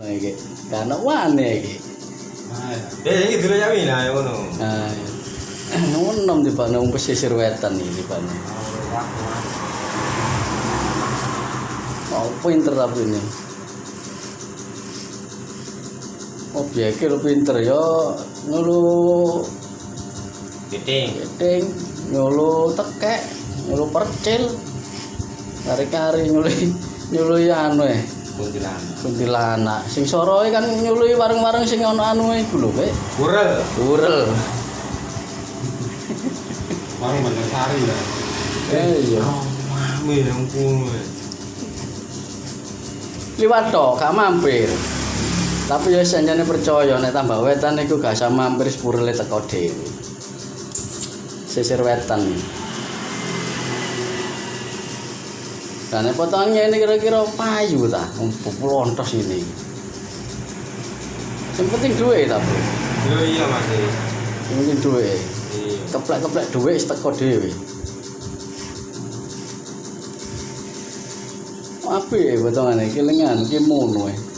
Nah iki, kan wane iki. Iki dirayami lah ngono. Nah, nom di Pak, nang pesisir wetan iki Pak. Oh, pinter tapi ini. Objeknya lo pinter ya, ngulu Giting, ngulu tekek, ngulu percil, kari-kari nyulu anu kuntilanak. Sing soroe kan nyului bareng-bareng sing ono anu iku lho, Pak. Burel. Warung Banjarsari ya. Iya. Mami nang kono. Liwat tok, gak mampir. Tapi ya sanjane percaya nek tambah wetan iku gak usah mampir sepurele teko dhewe. Sisir wetan. Dan potongnya ini kira-kira payu ta, lontos ini. Yang penting duit tapi. Iya Mas. Yang penting duit. Iya. Keplek-keplek duit teko dhewe. Apik potongane iki lengan iki mono.